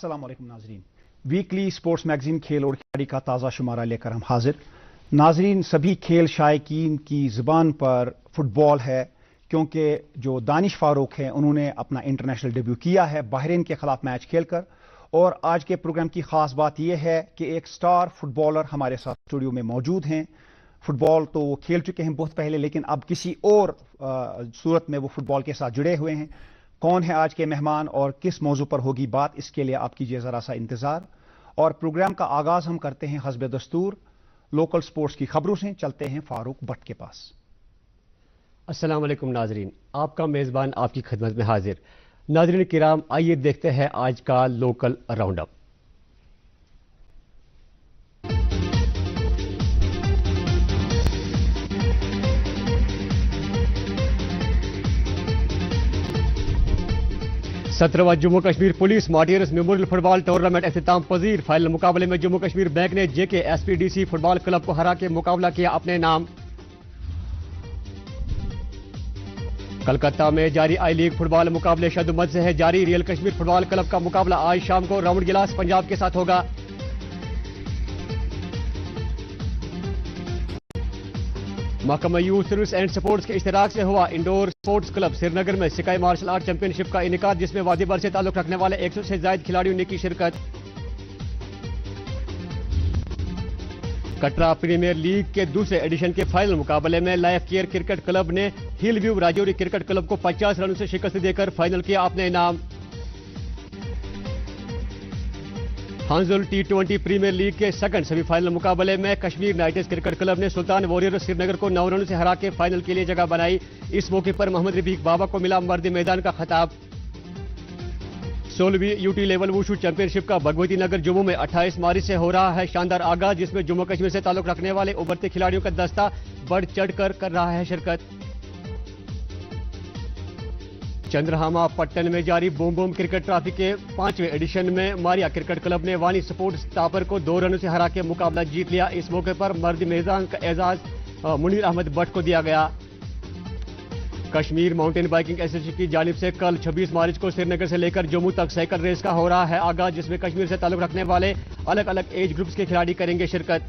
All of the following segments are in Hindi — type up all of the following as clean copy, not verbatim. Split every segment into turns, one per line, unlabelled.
अस्सलाम वालेकुम नाजरीन। वीकली स्पोर्ट्स मैगजीन खेल और खिलाड़ी का ताज़ा शुमारा लेकर हम हाजिर। नाजरीन, सभी खेल शायकीन की ज़ुबान पर फुटबॉल है, क्योंकि जो दानिश फारूक हैं उन्होंने अपना इंटरनेशनल डेब्यू किया है बहरीन के खिलाफ मैच खेलकर। और आज के प्रोग्राम की खास बात यह है कि एक स्टार फुटबॉलर हमारे साथ स्टूडियो में मौजूद हैं। फुटबॉल तो वो खेल चुके हैं बहुत पहले, लेकिन अब किसी और सूरत में वो फुटबॉल के साथ जुड़े हुए हैं। कौन है आज के मेहमान और किस मौजू पर होगी बात, इसके लिए आप कीजिए ज़रा सा इंतज़ार। और प्रोग्राम का आगाज़ हम करते हैं हस्ब दस्तूर लोकल स्पोर्ट्स की खबरों से। चलते हैं फारूक भट्ट के पास।
अस्सलाम वालेकुम नाजरीन, आपका मेज़बान आपकी खिदमत में हाजिर। नाजरीन किराम, आइए देखते हैं आज का लोकल राउंड अप। सत्रहवां Jammu Kashmir police martyrs memorial football tournament अख्तिताम पजीर। फाइनल मुकाबले में जम्मू कश्मीर बैंक ने जेके एसपीडीसी फुटबॉल क्लब को हरा के मुकाबला किया अपने नाम। कलकत्ता में जारी आई लीग फुटबॉल मुकाबले शद्दुमद से है जारी। रियल कश्मीर फुटबॉल क्लब का मुकाबला आज शाम को राउंड गिलास पंजाब के साथ होगा। महकमा यूथ सर्विस एंड स्पोर्ट्स के इश्तिराक से हुआ इंडोर स्पोर्ट्स क्लब श्रीनगर में स्काई मार्शल आर्ट चैंपियनशिप का इनेकाद, जिसमें वादी से ताल्लुक रखने वाले 100 से ज्यादा खिलाड़ियों ने की शिरकत। कटरा प्रीमियर लीग के दूसरे एडिशन के फाइनल मुकाबले में लाइफ केयर क्रिकेट क्लब ने हिल व्यू राजौरी क्रिकेट क्लब को 50 रनों से शिकस्त देकर फाइनल किया अपने नाम। हांजुल T20 प्रीमियर लीग के सेकंड सेमीफाइनल मुकाबले में कश्मीर नाइटर्स क्रिकेट क्लब ने सुल्तान वॉरियर्स श्रीनगर को 9 रनों से हरा के फाइनल के लिए जगह बनाई। इस मौके पर मोहम्मद रफीक बाबा को मिला मर्द मैदान का खिताब। 16वीं यूटी लेवल वुशु चैंपियनशिप का भगवती नगर जम्मू में 28 मार्च से हो रहा है शानदार आगाज, जिसमें जम्मू कश्मीर से ताल्लुक रखने वाले उभरते खिलाड़ियों का दस्ता बढ़ चढ़कर कर रहा है शिरकत। चंद्रहामा पट्टन में जारी बूम बूम क्रिकेट ट्रॉफी के 5वें एडिशन में मारिया क्रिकेट क्लब ने वानी स्पोर्ट्स टापर को 2 रनों से हरा के मुकाबला जीत लिया। इस मौके पर मर्द मैदान का एजाज मुनीर अहमद भट्ट को दिया गया। कश्मीर माउंटेन बाइकिंग एसोसिएशन की जानिब से कल 26 मार्च को श्रीनगर से लेकर जम्मू तक साइकिल रेस का हो रहा है आगाज, जिसमें कश्मीर से ताल्लुक रखने वाले अलग अलग एज ग्रुप्स के खिलाड़ी करेंगे शिरकत।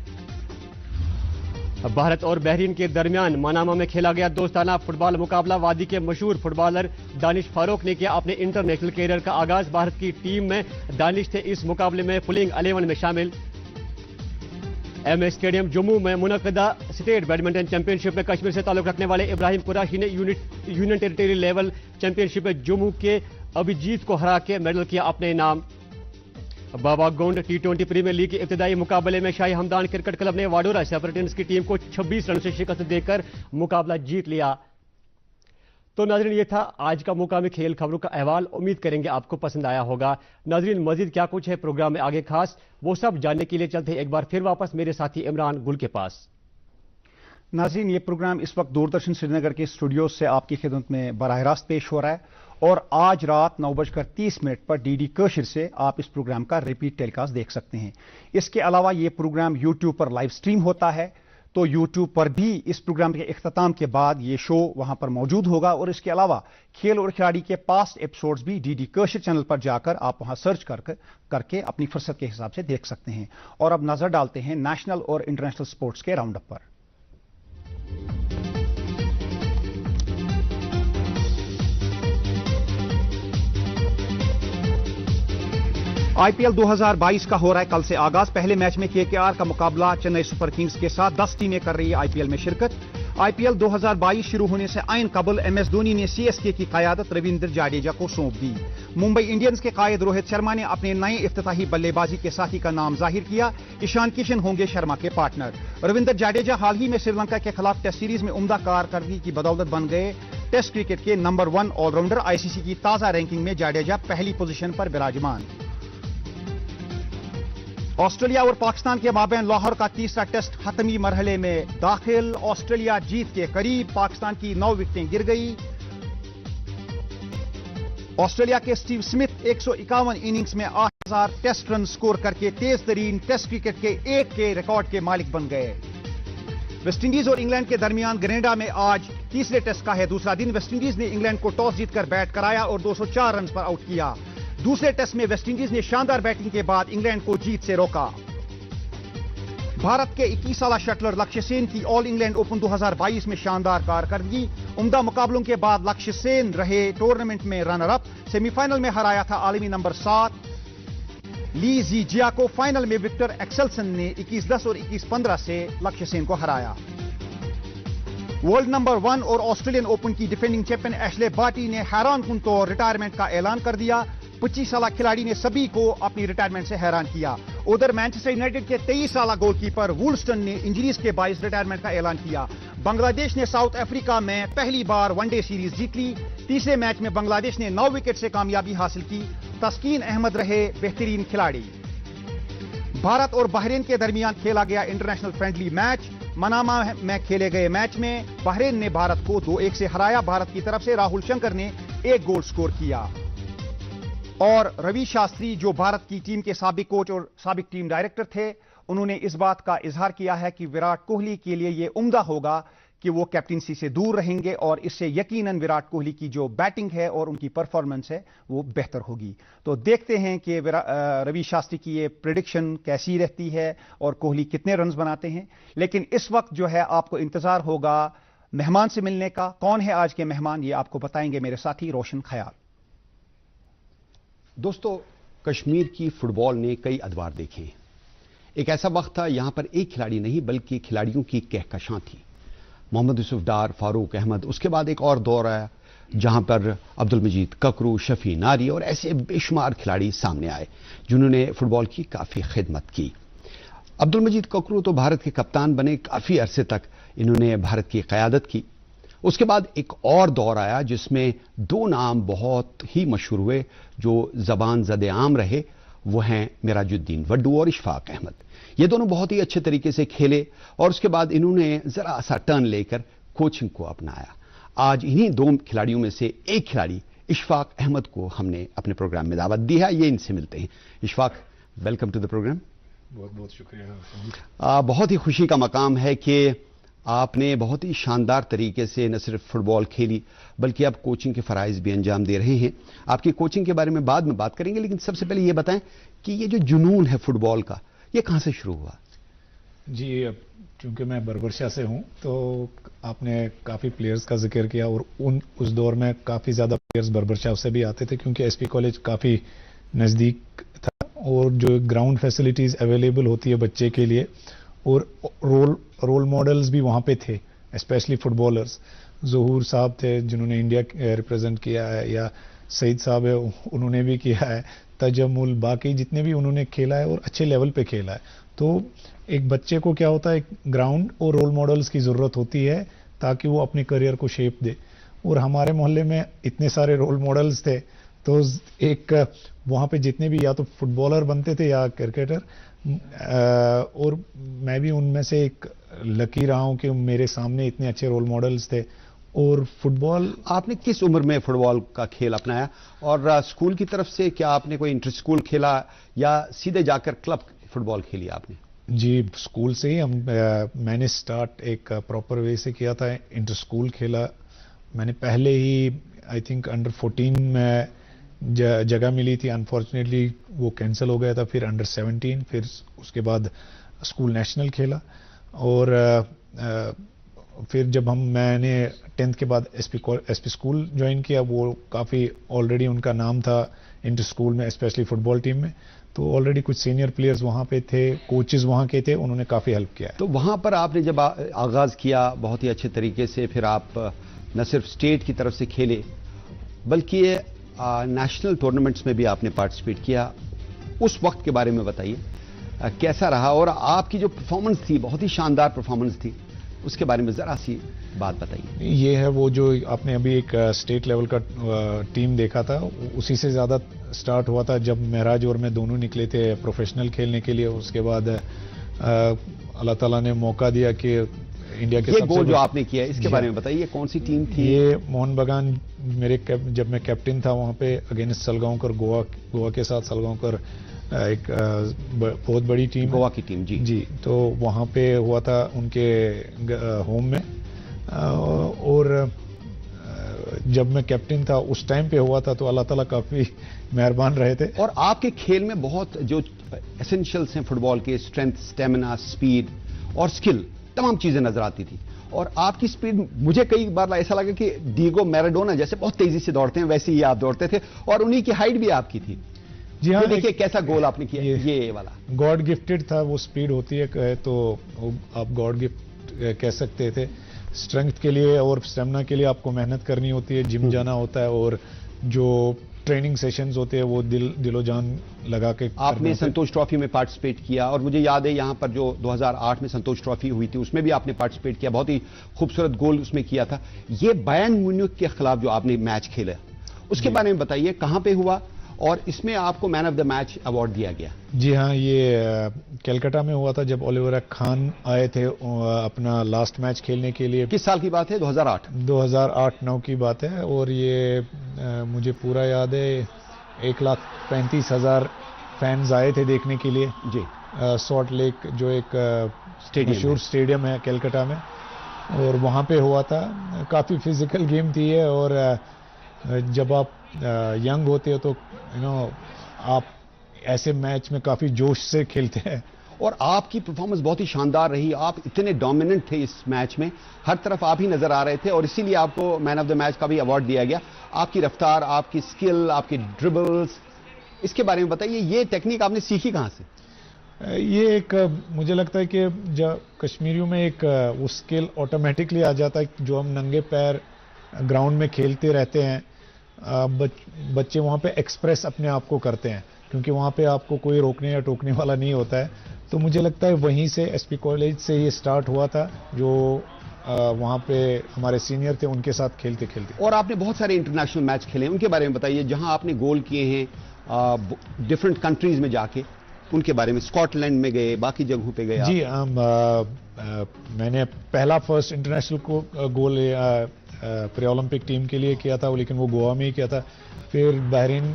भारत और बहरीन के दरमियान मनामा में खेला गया दोस्ताना फुटबॉल मुकाबला। वादी के मशहूर फुटबॉलर दानिश फारूक ने किया अपने इंटरनेशनल कैरियर का आगाज। भारत की टीम में दानिश थे इस मुकाबले में प्लेइंग 11 में शामिल। एमए स्टेडियम जम्मू में मुनक्किदा स्टेट बैडमिंटन चैंपियनशिप में कश्मीर से ताल्लुक रखने वाले इब्राहिम कुरैशी ने यूनियन टेरिटरी लेवल चैंपियनशिप में जम्मू के अभिजीत को हरा के मेडल किया अपने नाम। बाबा गोंड T20 प्रीमियर लीग के इब्तिदाई मुकाबले में शाही हमदान क्रिकेट क्लब ने वाडोरा सेपरेटिव्स की टीम को 26 रनों से शिकस्त देकर मुकाबला जीत लिया। तो नाजरीन, ये था आज का मुकामी खेल खबरों का अहवाल। उम्मीद करेंगे आपको पसंद आया होगा। नाजरीन, मजीद क्या कुछ है प्रोग्राम में आगे खास, वो सब जानने के लिए चलते एक बार फिर वापस मेरे साथी इमरान गुल के पास।
नाजरीन, ये प्रोग्राम इस वक्त दूरदर्शन श्रीनगर के स्टूडियो से आपकी खिदमत में बराह रास्त पेश हो रहा है और आज रात 9:30 पर डीडी कशिर से आप इस प्रोग्राम का रिपीट टेलीकास्ट देख सकते हैं। इसके अलावा ये प्रोग्राम यूट्यूब पर लाइव स्ट्रीम होता है, तो यूट्यूब पर भी इस प्रोग्राम के इख्तिताम के बाद ये शो वहां पर मौजूद होगा। और इसके अलावा खेल और खिलाड़ी के पास्ट एपिसोड्स भी डीडी कशिर चैनल पर जाकर आप वहां सर्च करके अपनी फुर्सत के हिसाब से देख सकते हैं। और अब नजर डालते हैं नेशनल और इंटरनेशनल स्पोर्ट्स के राउंड अप पर। आईपीएल 2022 का हो रहा है कल से आगाज। पहले मैच में केकेआर का मुकाबला चेन्नई सुपर किंग्स के साथ। 10 टीमें कर रही है आईपीएल में शिरकत। आईपीएल 2022 शुरू होने से आइन कबल एमएस धोनी ने सीएसके की कयादत रविंद्र जाडेजा को सौंप दी। मुंबई इंडियंस के कायद रोहित शर्मा ने अपने नए इफ्तिताही बल्लेबाजी के साथी का नाम जाहिर किया। ईशान किशन होंगे शर्मा के पार्टनर। रविंद्र जाडेजा हाल ही में श्रीलंका के खिलाफ टेस्ट सीरीज में उम्दा कारकर्दगी की बदौलत बन गए टेस्ट क्रिकेट के नंबर 1 ऑलराउंडर। आईसीसी की ताजा रैंकिंग में जाडेजा पहली पोजीशन पर विराजमान। ऑस्ट्रेलिया और पाकिस्तान के माबैन लाहौर का तीसरा टेस्ट खत्मी मरहले में दाखिल। ऑस्ट्रेलिया जीत के करीब, पाकिस्तान की 9 विकेटें गिर गई। ऑस्ट्रेलिया के स्टीव स्मिथ 151 इनिंग्स में 8000 टेस्ट रन स्कोर करके तेज तरीन टेस्ट क्रिकेट के एक के रिकॉर्ड के मालिक बन गए। वेस्टइंडीज और इंग्लैंड के दरमियान ग्रेनेडा में आज तीसरे टेस्ट का है दूसरा दिन। वेस्टइंडीज ने इंग्लैंड को टॉस जीतकर बैट कराया और 204 रन पर आउट किया। दूसरे टेस्ट में वेस्टइंडीज ने शानदार बैटिंग के बाद इंग्लैंड को जीत से रोका। भारत के 21 साला शटलर लक्ष्य सेन की ऑल इंग्लैंड ओपन 2022 में शानदार कारकर्दगी। उम्दा मुकाबलों के बाद लक्ष्य सेन रहे टूर्नामेंट में रनर अप। सेमीफाइनल में हराया था आलमी नंबर 7 ली जीजिया को। फाइनल में विक्टर एक्सेल्सन ने 21-10 और 21-15 से लक्ष्य सेन को हराया। वर्ल्ड नंबर 1 और ऑस्ट्रेलियन ओपन की डिफेंडिंग चैंपियन एशले बार्टी ने हैरान कुन तौर रिटायरमेंट का ऐलान कर दिया। 25 साला खिलाड़ी ने सभी को अपनी रिटायरमेंट से हैरान किया। उधर मैनचेस्टर यूनाइटेड के 23 साला गोलकीपर वुलस्टन ने इंजरीज के बायस रिटायरमेंट का ऐलान किया। बांग्लादेश ने साउथ अफ्रीका में पहली बार वनडे सीरीज जीत ली। तीसरे मैच में बांग्लादेश ने 9 विकेट से कामयाबी हासिल की। तस्कीन अहमद रहे बेहतरीन खिलाड़ी। भारत और बहरीन के दरमियान खेला गया इंटरनेशनल फ्रेंडली मैच। मनामा में खेले गए मैच में बहरीन ने भारत को 2-1 से हराया। भारत की तरफ से राहुल शंकर ने 1 गोल स्कोर किया और रवि शास्त्री, जो भारत की टीम के साबिक कोच और साबिक टीम डायरेक्टर थे, उन्होंने इस बात का इजहार किया है कि विराट कोहली के लिए यह उम्दा होगा कि वो कैप्टनसी से दूर रहेंगे और इससे यकीनन विराट कोहली की जो बैटिंग है और उनकी परफॉर्मेंस है वो बेहतर होगी। तो देखते हैं कि रवि शास्त्री की ये प्रेडिक्शन कैसी रहती है और कोहली कितने रन्स बनाते हैं। लेकिन इस वक्त जो है आपको इंतजार होगा मेहमान से मिलने का। कौन है आज के मेहमान, ये आपको बताएंगे मेरे साथी रोशन ख्याल।
दोस्तों, कश्मीर की फुटबॉल ने कई अदवार देखे हैं। एक ऐसा वक्त था यहां पर एक खिलाड़ी नहीं बल्कि खिलाड़ियों की कहकशां थी। मोहम्मद यूसुफ डार, फारूक अहमद, उसके बाद एक और दौर आया जहां पर अब्दुल मजीद ककरू, शफी नारी और ऐसे बेशुमार खिलाड़ी सामने आए जिन्होंने फुटबॉल की काफ़ी खिदमत की। अब्दुल मजीद ककरू तो भारत के कप्तान बने, काफ़ी अरसे तक इन्होंने भारत की क़यादत की। उसके बाद एक और दौर आया जिसमें 2 नाम बहुत ही मशहूर हुए जो ज़बान ज़द आम रहे। वो हैं मिराजुद्दीन वड्डू और इशफाक अहमद। ये दोनों बहुत ही अच्छे तरीके से खेले और उसके बाद इन्होंने ज़रा सा टर्न लेकर कोचिंग को अपनाया। आज इन्हीं 2 खिलाड़ियों में से एक खिलाड़ी इशफाक अहमद को हमने अपने प्रोग्राम में दावत दी है। ये इनसे मिलते हैं। Ishfaq, welcome to the programme.
बहुत बहुत शुक्रिया।
बहुत ही खुशी का मकाम है कि आपने बहुत ही शानदार तरीके से न सिर्फ फुटबॉल खेली बल्कि आप कोचिंग के फ़राइज़ भी अंजाम दे रहे हैं। आपकी कोचिंग के बारे में बाद में बात करेंगे, लेकिन सबसे पहले ये बताएं कि ये जो जुनून है फुटबॉल का, ये कहाँ से शुरू हुआ?
जी, अब चूंकि मैं बरबरशाह से हूं तो आपने काफ़ी प्लेयर्स का जिक्र किया और उस दौर में काफ़ी ज़्यादा प्लेयर्स बरबरशाह से भी आते थे क्योंकि एसपी कॉलेज काफ़ी नज़दीक था और जो ग्राउंड फैसिलिटीज़ अवेलेबल होती है बच्चे के लिए और रोल मॉडल्स भी वहाँ पे थे, स्पेशली फुटबॉलर्स। ज़हूर साहब थे जिन्होंने इंडिया रिप्रेजेंट किया है, या सईद साहब है उन्होंने भी किया है, तजम्मुल, बाकी जितने भी उन्होंने खेला है और अच्छे लेवल पे खेला है। तो एक बच्चे को क्या होता है, ग्राउंड और रोल मॉडल्स की ज़रूरत होती है ताकि वो अपने करियर को शेप दे। और हमारे मोहल्ले में इतने सारे रोल मॉडल्स थे तो एक वहाँ पे जितने भी या तो फुटबॉलर बनते थे या क्रिकेटर, और मैं भी उनमें से एक लकी रहा हूं कि मेरे सामने इतने अच्छे रोल मॉडल्स थे। और फुटबॉल,
आपने किस उम्र में फुटबॉल का खेल अपनाया और स्कूल की तरफ से क्या आपने कोई इंटर स्कूल खेला या सीधे जाकर क्लब फुटबॉल खेली आपने?
जी, स्कूल से ही मैंने स्टार्ट एक प्रॉपर वे से किया था। इंटर स्कूल खेला मैंने पहले ही, आई थिंक अंडर 14 में जगह मिली थी, अनफॉर्चुनेटली वो कैंसिल हो गया था। फिर अंडर 17, फिर उसके बाद स्कूल नेशनल खेला और फिर जब मैंने 10th के बाद एसपी स्कूल ज्वाइन किया, वो काफ़ी ऑलरेडी उनका नाम था इंटर स्कूल में, स्पेशली फुटबॉल टीम में। तो ऑलरेडी कुछ सीनियर प्लेयर्स वहाँ पे थे, कोचेस वहाँ के थे, उन्होंने काफ़ी हेल्प किया है।
तो वहाँ पर आपने जब आगाज़ किया बहुत ही अच्छे तरीके से, फिर आप न सिर्फ स्टेट की तरफ से खेले बल्कि नेशनल टूर्नामेंट्स में भी आपने पार्टिसिपेट किया। उस वक्त के बारे में बताइए, कैसा रहा और आपकी जो परफॉर्मेंस थी, बहुत ही शानदार परफॉर्मेंस थी, उसके बारे में ज़रा सी बात बताइए।
ये है वो जो आपने अभी एक स्टेट लेवल का टीम देखा था, उसी से ज़्यादा स्टार्ट हुआ था जब महराज और मैं दोनों निकले थे प्रोफेशनल खेलने के लिए। उसके बाद अल्लाह ताला ने मौका दिया कि इंडिया के
ये गोल जो आपने किया इसके बारे में बताइए, कौन सी टीम थी?
ये मोहन बगान, जब मैं कैप्टन था वहाँ पे अगेंस्ट सलगांवकर, गोवा के साथ सलगांवकर एक बहुत बड़ी टीम,
गोवा की टीम। जी
जी, तो वहाँ पे हुआ था उनके होम में। और जब मैं कैप्टन था उस टाइम पे हुआ था, तो अल्लाह ताला काफी मेहरबान रहे थे।
और आपके खेल में बहुत जो एसेंशियल्स हैं फुटबॉल के, स्ट्रेंथ, स्टेमिना, स्पीड और स्किल, तमाम चीजें नजर आती थी। और आपकी स्पीड, मुझे कई बार ऐसा लगा कि डीगो मैराडोना जैसे बहुत तेजी से दौड़ते हैं, वैसे ही आप दौड़ते थे, और उन्हीं की हाइट भी आपकी थी।
जी हाँ,
देखिए कैसा गोल आपने किया, ये वाला
गॉड गिफ्टेड था। वो स्पीड होती है तो आप गॉड गिफ्ट कह सकते थे। स्ट्रेंथ के लिए और स्टेमिना के लिए आपको मेहनत करनी होती है, जिम जाना होता है, और जो ट्रेनिंग सेशंस होते हैं वो दिलो जान लगा के
आपने संतोष ट्रॉफी में पार्टिसिपेट किया, और मुझे याद है यहाँ पर जो 2008 में संतोष ट्रॉफी हुई थी उसमें भी आपने पार्टिसिपेट किया, बहुत ही खूबसूरत गोल उसमें किया था। ये बायर्न म्यूनिख के खिलाफ जो आपने मैच खेला, उसके बारे में बताइए, कहां पे हुआ और इसमें आपको man of the match award दिया गया?
जी हाँ, ये कलकत्ता में हुआ था जब ओलिवर खान आए थे अपना लास्ट मैच खेलने के लिए।
किस साल की बात है? 2008?
2008-9 की बात है, और ये मुझे पूरा याद है 1,35,000 फैंस आए थे देखने के लिए
जी।
सॉल्ट लेक जो एक मशहूर स्टेडियम है कलकत्ता में, और वहाँ पे हुआ था। काफ़ी फिजिकल गेम थी है, और जब आप यंग होते हो तो आप ऐसे मैच में काफी जोश से खेलते हैं।
और आपकी परफॉर्मेंस बहुत ही शानदार रही, आप इतने डोमिनेंट थे इस मैच में, हर तरफ आप ही नजर आ रहे थे, और इसीलिए आपको मैन ऑफ द मैच का भी अवार्ड दिया गया। आपकी रफ्तार, आपकी स्किल, आपके ड्रिबल्स, इसके बारे में बताइए, ये टेक्निक आपने सीखी कहां से?
ये एक मुझे लगता है कि जब कश्मीरियों में एक वो स्किल ऑटोमेटिकली आ जाता है, जो हम नंगे पैर ग्राउंड में खेलते रहते हैं। बच्चे वहाँ पे एक्सप्रेस अपने आप को करते हैं, क्योंकि वहाँ पे आपको कोई रोकने या टोकने वाला नहीं होता है। तो मुझे लगता है वहीं से एसपी कॉलेज से ये स्टार्ट हुआ था, जो वहाँ पे हमारे सीनियर थे उनके साथ खेलते खेलते।
और आपने बहुत सारे इंटरनेशनल मैच खेले, उनके बारे में बताइए, जहां आपने गोल किए हैं डिफरेंट कंट्रीज में जाके, उनके बारे में। स्कॉटलैंड में गए, बाकी जगहों पे गए?
जी, मैंने पहला फर्स्ट इंटरनेशनल को गोल प्री ओलंपिक टीम के लिए किया था, लेकिन वो गोवा में ही किया था। फिर बहरीन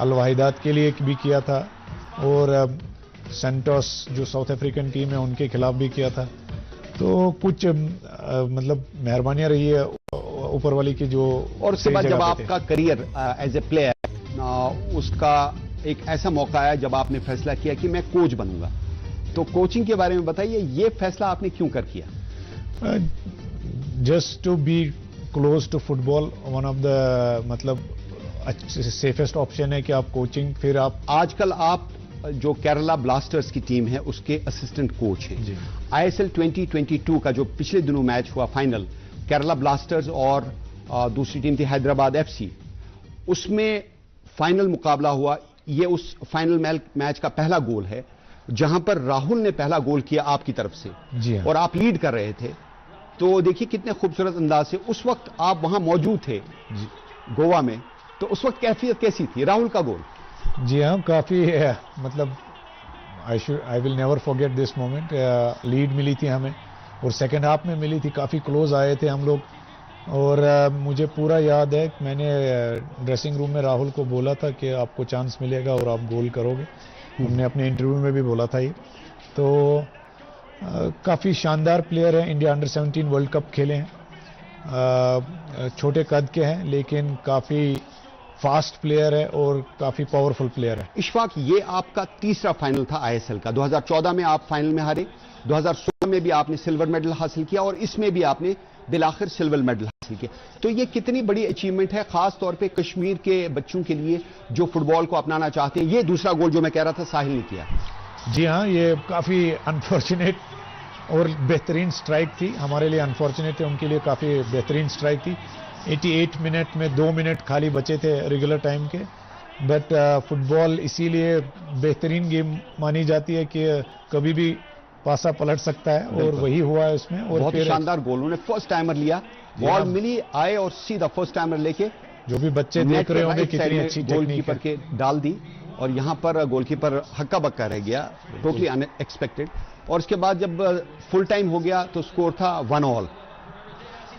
अल वाहिदात के लिए भी किया था, और सेंटोस जो साउथ अफ्रीकन टीम है उनके खिलाफ भी किया था। तो कुछ मतलब मेहरबानियां रही है ऊपर वाली की जो।
और उसके बाद जब आपका करियर एज ए प्लेयर, उसका एक ऐसा मौका आया जब आपने फैसला किया कि मैं कोच बनूंगा, तो कोचिंग के बारे में बताइए, ये फैसला आपने क्यों कर किया?
Just to be close to football, one of the मतलब सेफेस्ट ऑप्शन है कि आप कोचिंग। फिर आप
आजकल आप जो केरला ब्लास्टर्स की टीम है उसके असिस्टेंट कोच हैं। आईएसएल 2022 का जो पिछले दिनों मैच हुआ फाइनल, केरला ब्लास्टर्स और दूसरी टीम थी हैदराबाद एफसी, उसमें फाइनल मुकाबला हुआ। ये उस फाइनल मैच का पहला गोल है जहां पर राहुल ने पहला गोल किया आपकी तरफ से।
जी हाँ।
और आप लीड कर रहे थे, तो देखिए कितने खूबसूरत अंदाज से उस वक्त आप वहां मौजूद थे गोवा में, तो उस वक्त कैफियत कैसी थी राहुल का गोल?
जी हाँ, काफी मतलब I will never forget this moment. Lead मिली थी हमें, और सेकंड हाफ में मिली थी, काफी क्लोज आए थे हम लोग। और मुझे पूरा याद है, मैंने ड्रेसिंग रूम में राहुल को बोला था कि आपको चांस मिलेगा और आप गोल करोगे। हमने अपने इंटरव्यू में भी बोला था ये। तो काफ़ी शानदार प्लेयर है, इंडिया अंडर 17 वर्ल्ड कप खेले हैं। छोटे कद के हैं, लेकिन काफ़ी फास्ट प्लेयर है और काफ़ी पावरफुल प्लेयर है।
इशफाक, ये आपका तीसरा फाइनल था आईएसएल का। 2014 में आप फाइनल में हारे, 2016 में भी आपने सिल्वर मेडल हासिल किया, और इसमें भी आपने बिलाखिर सिल्वर मेडल हासिल किया। तो ये कितनी बड़ी अचीवमेंट है, खास तौर पे कश्मीर के बच्चों के लिए जो फुटबॉल को अपनाना चाहते हैं। ये दूसरा गोल जो मैं कह रहा था साहिल ने किया।
जी हाँ, ये काफ़ी अनफॉर्चुनेट और बेहतरीन स्ट्राइक थी हमारे लिए। अनफॉर्चुनेट है, उनके लिए काफ़ी बेहतरीन स्ट्राइक थी। 88 मिनट में 2 मिनट खाली बचे थे रेगुलर टाइम के। बट फुटबॉल इसीलिए बेहतरीन गेम मानी जाती है कि कभी भी पासा पलट सकता है, और वही हुआ है इसमें। और
बहुत ही शानदार गोल, उन्होंने फर्स्ट टाइमर लिया, बॉल मिली, आए और सीधा फर्स्ट टाइमर लेके
जो भी बच्चे देख रहे होंगे कितनी अच्छी
गोलकीपर के डाल दी, और यहां पर गोलकीपर हक्का बक्का रह गया, टोटली अनएक्सपेक्टेड। और उसके बाद जब फुल टाइम हो गया तो स्कोर था 1-1।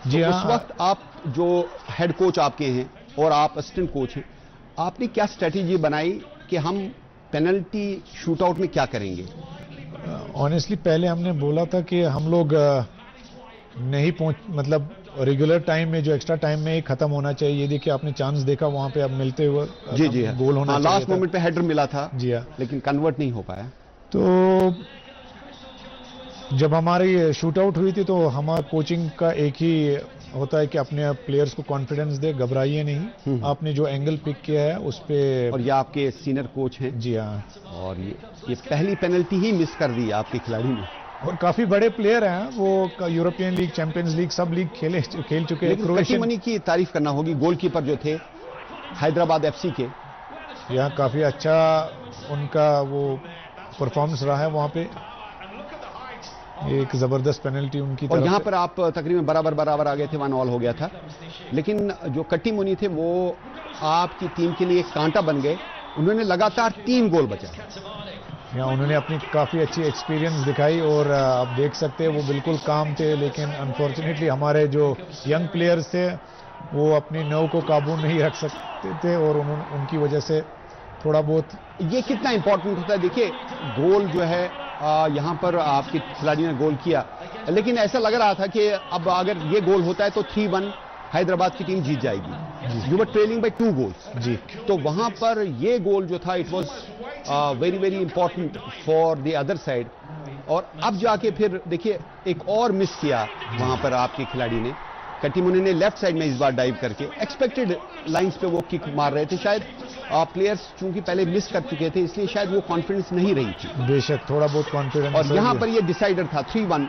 जी
तो
हाँ,
उस वक्त आप जो हेड कोच आपके हैं और आप असिस्टेंट कोच हैं, आपने क्या स्ट्रेटेजी बनाई कि हम पेनल्टी शूटआउट में क्या करेंगे?
ऑनेस्टली पहले हमने बोला था कि हम लोग नहीं पहुंच, मतलब रेगुलर टाइम में जो एक्स्ट्रा टाइम में ही खत्म होना चाहिए। ये देखिए आपने चांस देखा वहां पे, अब मिलते हुए
जी जी
गोल होना चाहिए
लास्ट मोमेंट पे हेडर मिला था
जी हाँ,
लेकिन कन्वर्ट नहीं हो पाया।
तो जब हमारी शूट आउट हुई थी तो हमारा कोचिंग का एक ही होता है कि अपने प्लेयर्स को कॉन्फिडेंस दे, घबराइए नहीं। आपने जो एंगल पिक किया है उस पे,
और ये आपके सीनियर कोच हैं
जी हाँ,
और ये पहली पेनल्टी ही मिस कर दी आपके खिलाड़ी ने।
और काफी बड़े प्लेयर हैं वो, यूरोपियन लीग, चैंपियंस लीग सब लीग खेल चुके हैं।
लेकिन कट्टीमनी की तारीफ करना होगी, गोलकीपर जो थे हैदराबाद एफसी के,
यहाँ काफी अच्छा उनका वो परफॉर्मेंस रहा है वहां पे। एक जबरदस्त पेनल्टी उनकी
और
तरफ
यहाँ
से।
पर आप तकरीबन बराबर आ गए थे, 1 ऑल हो गया था। लेकिन जो कट्टीमुनी थे वो आपकी टीम के लिए एक कांटा बन गए, उन्होंने लगातार 3 गोल बचाए।
यहाँ उन्होंने अपनी काफी अच्छी एक्सपीरियंस दिखाई और आप देख सकते हैं वो बिल्कुल काम थे, लेकिन अनफॉर्चुनेटली हमारे जो यंग प्लेयर्स थे वो अपनी नौ को काबू नहीं रख सकते थे और उनकी वजह से थोड़ा बहुत।
ये कितना इंपॉर्टेंट होता है, देखिए गोल जो है यहाँ पर आपके खिलाड़ी ने गोल किया, लेकिन ऐसा लग रहा था कि अब अगर ये गोल होता है तो 3-1 हैदराबाद की टीम जीत जाएगी। You were trailing by 2 goals
जी,
तो वहां पर ये गोल जो था it was very very important for the other side. और अब जाके फिर देखिए एक और मिस किया वहां पर आपके खिलाड़ी ने, कट्टीमुनी ने लेफ्ट साइड में इस बार डाइव करके एक्सपेक्टेड लाइंस पे वो किक मार रहे थे। शायद प्लेयर्स चूंकि पहले मिस कर चुके थे इसलिए शायद वो कॉन्फिडेंस नहीं रही थी।
बेशक थोड़ा बहुत कॉन्फिडेंस।
और यहां पर ये डिसाइडर था 3-1।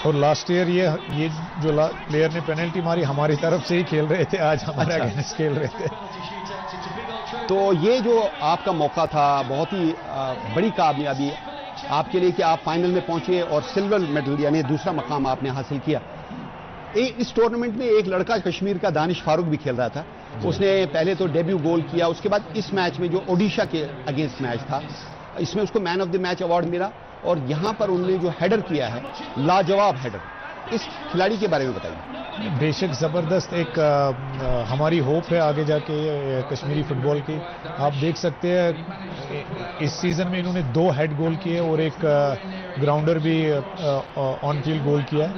और लास्ट ईयर ये जो प्लेयर ने पेनल्टी मारी हमारी तरफ से ही खेल रहे थे, आज हमारे अगेंस्ट खेल रहे थे।
तो ये जो आपका मौका था बहुत ही बड़ी कामयाबी आपके लिए कि आप फाइनल में पहुंचे और सिल्वर मेडल यानी दूसरा मकाम आपने हासिल किया। इस टूर्नामेंट में एक लड़का कश्मीर का दानिश फारूक भी खेल रहा था, उसने पहले तो डेब्यू गोल किया, उसके बाद इस मैच में जो ओडिशा के अगेंस्ट मैच था इसमें उसको man of the match award मिला। और यहां पर उन्होंने जो हेडर किया है, लाजवाब हेडर, इस खिलाड़ी के बारे में बताइए।
बेशक जबरदस्त एक हमारी होप है आगे जाके कश्मीरी फुटबॉल की। आप देख सकते हैं इस सीजन में इन्होंने 2 हेड गोल किए और एक ग्राउंडर भी ऑन फील्ड गोल किया।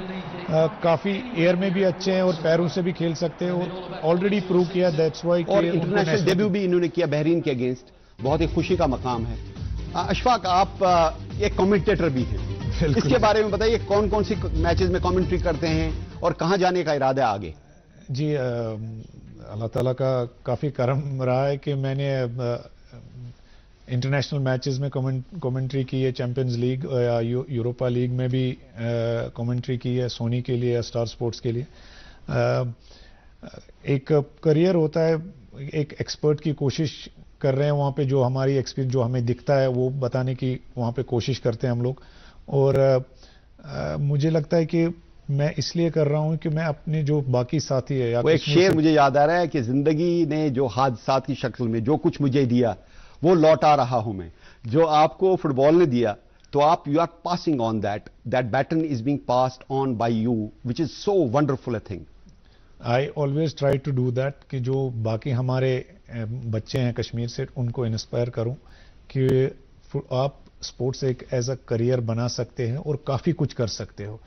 काफी एयर में भी अच्छे हैं और पैरों से भी खेल सकते हैं और ऑलरेडी प्रूव किया, दैट्स व्हाई।
और इंटरनेशनल डेब्यू भी इन्होंने किया बहरीन के अगेंस्ट, बहुत ही खुशी का मकाम है। अशफाक, आप एक कमेंटेटर भी हैं, इसके बारे में बताइए कौन कौन सी मैचेस में कमेंट्री करते हैं और कहां जाने का इरादा है आगे?
जी, अल्लाह ताला का काफ़ी करम रहा है कि मैंने इंटरनेशनल मैचेस में कमेंट्री की है, चैंपियंस लीग या यूरोपा लीग में भी कमेंट्री की है, सोनी के लिए या स्टार स्पोर्ट्स के लिए। एक करियर होता है, एक एक्सपर्ट की कोशिश कर रहे हैं वहाँ पे, जो हमारी एक्सपीरियंस जो हमें दिखता है वो बताने की वहाँ पे कोशिश करते हैं हम लोग। और मुझे लगता है कि मैं इसलिए कर रहा हूं कि मैं अपने जो बाकी साथी है,
वो एक शेर मुझे याद आ रहा है कि जिंदगी ने जो हादसात की शक्ल में जो कुछ मुझे दिया वो लौटा रहा हूं मैं। जो आपको फुटबॉल ने दिया तो आप you are passing on that baton is being passed on by you, which is so wonderful a thing.
I always try to do that कि जो बाकी हमारे बच्चे हैं कश्मीर से उनको इंस्पायर करूं कि आप स्पोर्ट्स एक एज अ करियर बना सकते हैं और काफी कुछ कर सकते हो।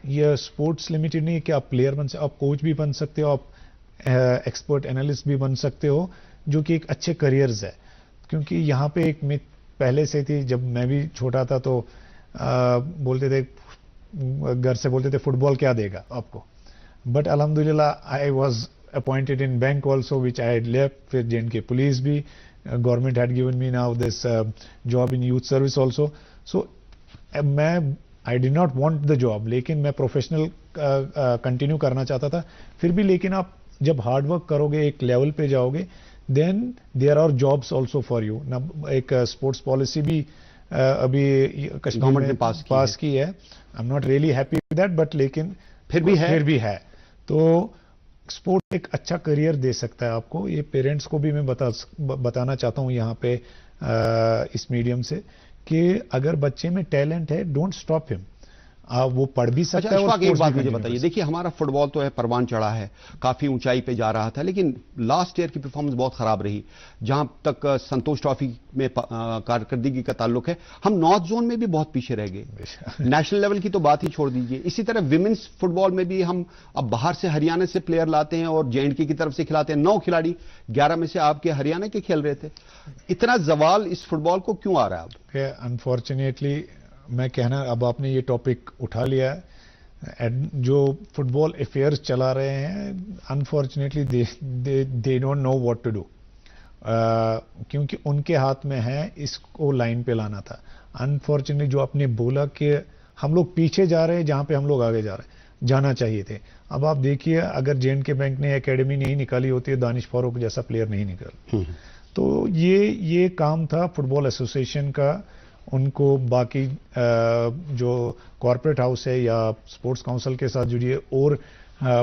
यह स्पोर्ट्स लिमिटेड नहीं है कि आप प्लेयर बन सकते, आप कोच भी बन सकते हो, आप एक्सपर्ट एनालिस्ट भी बन सकते हो, जो कि एक अच्छे करियर्स है। क्योंकि यहाँ पे एक मिथ पहले से थी, जब मैं भी छोटा था तो बोलते थे, घर से बोलते थे फुटबॉल क्या देगा आपको, बट अल्हम्दुलिल्लाह I was appointed in bank also which I had left, फिर JNK पुलिस भी, government had given me now this job in youth service also. So I did not want the job, लेकिन मैं प्रोफेशनल कंटिन्यू करना चाहता था। फिर भी लेकिन आप जब हार्ड वर्क करोगे, एक लेवल पे जाओगे, then there are jobs also for you ना। एक स्पोर्ट्स पॉलिसी भी अभी कश्मीर में पास की है। I am not really happy with that, but लेकिन फिर भी है। तो स्पोर्ट एक अच्छा करियर दे सकता है आपको। ये पेरेंट्स को भी मैं बताना चाहता हूँ यहाँ पे इस मीडियम से कि अगर बच्चे में टैलेंट है, डोंट स्टॉप हिम। वो पढ़ भी सकता
अच्छा
है।
इशफाक, एक
sports
बात
भी
मुझे
continue
बताइए,
कर
देखिए हमारा फुटबॉल तो है परवान चढ़ा है, काफी ऊंचाई पे जा रहा था, लेकिन लास्ट ईयर की परफॉर्मेंस बहुत खराब रही। जहां तक संतोष ट्रॉफी में कारकर्दगी का ताल्लुक है, हम नॉर्थ जोन में भी बहुत पीछे रह गए। नेशनल लेवल की तो बात ही छोड़ दीजिए। इसी तरह विमेंस फुटबॉल में भी हम अब बाहर से हरियाणा से प्लेयर लाते हैं और जेएंडके की तरफ से खिलाते हैं। 9 खिलाड़ी 11 में से आपके हरियाणा के खेल रहे थे। इतना जवाल इस फुटबॉल को क्यों आ रहा है अब?
अनफॉर्चुनेटली मैं कहना, अब आपने ये टॉपिक उठा लिया है, जो फुटबॉल अफेयर्स चला रहे हैं, unfortunately they don't know what to do, क्योंकि उनके हाथ में है इसको लाइन पे लाना था। अनफॉर्चुनेटली जो आपने बोला कि हम लोग पीछे जा रहे हैं जहां पे हम लोग आगे जा रहे हैं, जाना चाहिए थे। अब आप देखिए, अगर जेएंडके बैंक ने एकेडमी नहीं निकाली होती, दानिश फारूक जैसा प्लेयर नहीं निकल। तो ये काम था फुटबॉल एसोसिएशन का। उनको बाकी जो कॉर्पोरेट हाउस है या स्पोर्ट्स काउंसिल के साथ जुड़िए और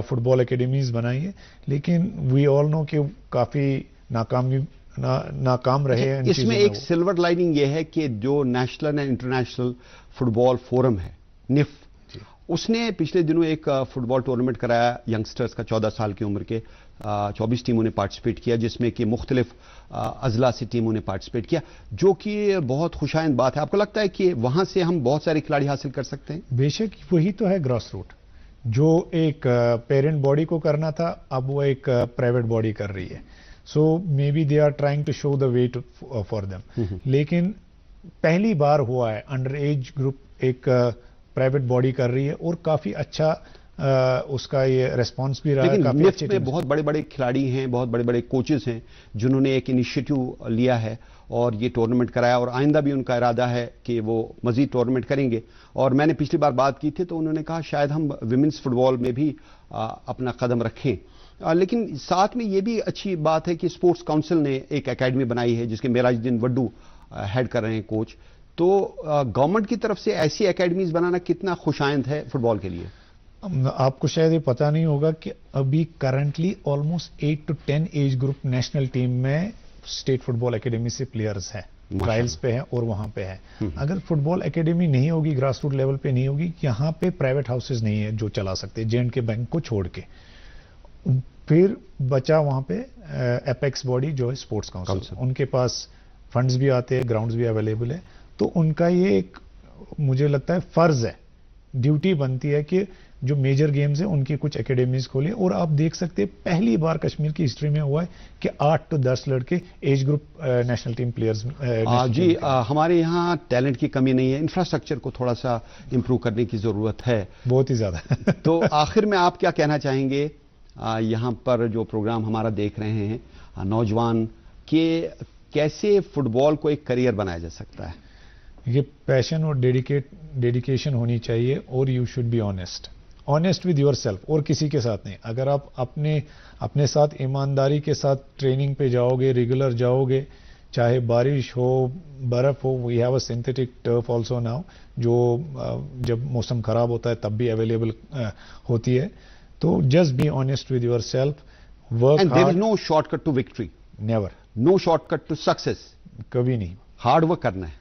फुटबॉल एकेडमीज बनाइए, लेकिन वी ऑल नो कि काफी नाकाम रहे हैं।
इसमें एक सिल्वर लाइनिंग ये है कि जो national and international football forum है, निफ, उसने पिछले दिनों एक फुटबॉल टूर्नामेंट कराया यंगस्टर्स का। 14 साल की उम्र के 24 टीमों ने पार्टिसिपेट किया, जिसमें कि मुख्तलिफ अजला से टीमों ने पार्टिसिपेट किया, जो कि बहुत खुशाइंद बात है। आपको लगता है कि वहां से हम बहुत सारे खिलाड़ी हासिल कर सकते हैं?
बेशक, वही तो है ग्रास रूट। जो एक पेरेंट बॉडी को करना था, अब वो एक प्राइवेट बॉडी कर रही है। So maybe they are trying to show the way for them. लेकिन पहली बार हुआ है अंडर एज ग्रुप एक प्राइवेट बॉडी कर रही है और काफी अच्छा उसका ये रेस्पॉन्स भी रहा है। काफी अच्छे
में बहुत बड़े बड़े खिलाड़ी हैं, बहुत बड़े बड़े कोचेस हैं, जिन्होंने एक इनिशिएटिव लिया है और ये टूर्नामेंट कराया, और आइंदा भी उनका इरादा है कि वो मजीद टूर्नामेंट करेंगे। और मैंने पिछली बार बात की थी तो उन्होंने कहा शायद हम विमेंस फुटबॉल में भी अपना कदम रखें। लेकिन साथ में ये भी अच्छी बात है कि स्पोर्ट्स काउंसिल ने एक एकेडमी बनाई है, जिसके मेराजुद्दीन वड्डू हेड कर रहे हैं, कोच। तो गवर्नमेंट की तरफ से ऐसी एकेडमीज बनाना कितना खुशाइंद है फुटबॉल के लिए?
आपको शायद ये पता नहीं होगा कि अभी currently almost 8 to 10 as group national team में स्टेट फुटबॉल एकेडमी से प्लेयर्स हैं, ट्रायल्स पे हैं और वहां पे है। अगर फुटबॉल एकेडमी नहीं होगी, ग्रास रूट लेवल पे नहीं होगी, यहाँ पे प्राइवेट हाउसेज नहीं है जो चला सकते, जेएंडके बैंक को छोड़ के। फिर बचा वहां पे एपेक्स बॉडी जो है स्पोर्ट्स काउंसिल, उनके पास फंड्स भी आते हैं, ग्राउंड्स भी अवेलेबल है। तो उनका ये एक, मुझे लगता है फर्ज है, ड्यूटी बनती है कि जो मेजर गेम्स है उनकी कुछ एकेडमीज खोले। और आप देख सकते हैं पहली बार कश्मीर की हिस्ट्री में हुआ है कि 8 to 10 लड़के age group national team players
जी। हमारे यहाँ टैलेंट की कमी नहीं है, इंफ्रास्ट्रक्चर को थोड़ा सा इंप्रूव करने की जरूरत है,
बहुत ही ज्यादा।
तो आखिर में आप क्या कहना चाहेंगे यहाँ पर जो प्रोग्राम हमारा देख रहे हैं नौजवान, के कैसे फुटबॉल को एक करियर बनाया जा सकता है?
ये पैशन और डेडिकेशन होनी चाहिए, और you should be honest with your self, और किसी के साथ नहीं। अगर आप अपने साथ ईमानदारी के साथ ट्रेनिंग पे जाओगे, रेगुलर जाओगे, चाहे बारिश हो, बर्फ हो, we have a synthetic turf also now, जो जब मौसम खराब होता है तब भी अवेलेबल होती है। तो just be honest with yourself, work hard.
There is no shortcut to victory,
never.
No shortcut to success,
कभी नहीं।
हार्ड वर्क करना है,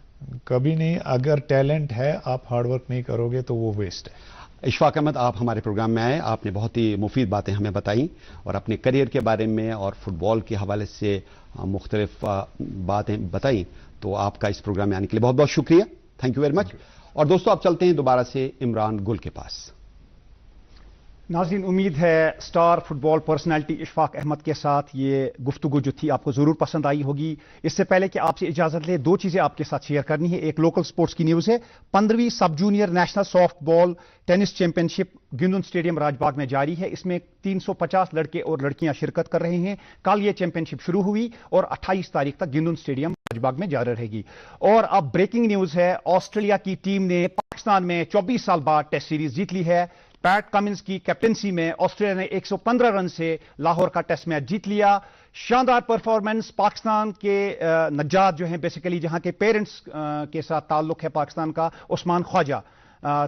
कभी नहीं। अगर टैलेंट है, आप हार्ड वर्क नहीं करोगे तो वो वेस्ट है।
इशफाक अहमद, आप हमारे प्रोग्राम में आए, आपने बहुत ही मुफीद बातें हमें बताई और अपने करियर के बारे में और फुटबॉल के हवाले से मुख्तलिफ बातें बताई। तो आपका इस प्रोग्राम में आने के लिए बहुत बहुत शुक्रिया, थैंक यू वेरी मच। और दोस्तों, आप चलते हैं दोबारा से इमरान गुल के पास।
नाज़रीन, उम्मीद है star football personality Ishfaq Ahmed के साथ ये गुफ्तगू जो थी आपको ज़रूर पसंद आई होगी। इससे पहले कि आपसे इजाज़त ले, 2 चीज़ें आपके साथ शेयर करनी है। एक लोकल स्पोर्ट्स की न्यूज़ है। 15वीं sub junior national soft ball tennis championship Gindun stadium Rajbagh में जारी है। इसमें 350 लड़के और लड़कियां शिरकत कर रहे हैं। कल ये चैंपियनशिप शुरू हुई और 28 तारीख तक गिंदुन स्टेडियम राजबाग में जारी रहेगी। और अब ब्रेकिंग न्यूज़ है, ऑस्ट्रेलिया की टीम ने पाकिस्तान में 24 साल बाद टेस्ट सीरीज जीत ली है। पैट कमिंस की कैप्टनसी में ऑस्ट्रेलिया ने 115 रन से लाहौर का टेस्ट मैच जीत लिया। शानदार परफॉर्मेंस पाकिस्तान के नज्जात जो हैं, बेसिकली जहां के पेरेंट्स के साथ ताल्लुक है पाकिस्तान का, उस्मान ख्वाजा,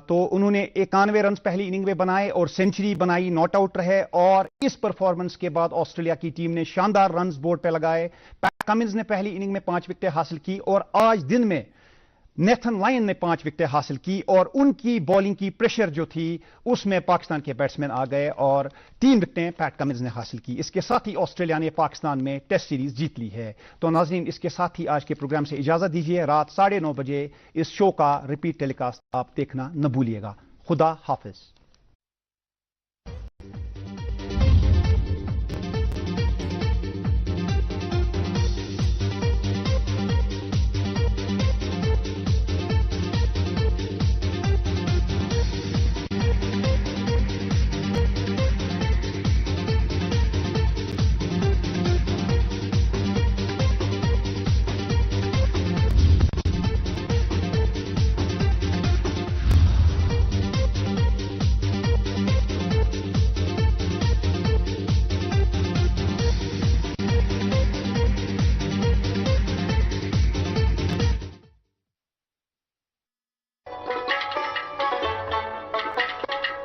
तो उन्होंने 91 रन पहली इनिंग में बनाए और सेंचुरी बनाई, नॉट आउट रहे। और इस परफॉर्मेंस के बाद ऑस्ट्रेलिया की टीम ने शानदार रन बोर्ड पर लगाए। पैट कमिंस ने पहली इनिंग में 5 विकेटें हासिल की और आज दिन में नेथन लायन ने 5 विकेटें हासिल की और उनकी बॉलिंग की प्रेशर जो थी उसमें पाकिस्तान के बैट्समैन आ गए और 3 विकेटें पैट कमिंस ने हासिल की। इसके साथ ही ऑस्ट्रेलिया ने पाकिस्तान में टेस्ट सीरीज जीत ली है। तो नाज़रीन, इसके साथ ही आज के प्रोग्राम से इजाजत दीजिए। रात 9:30 बजे इस शो का रिपीट टेलीकास्ट आप देखना न भूलिएगा। खुदा हाफिज।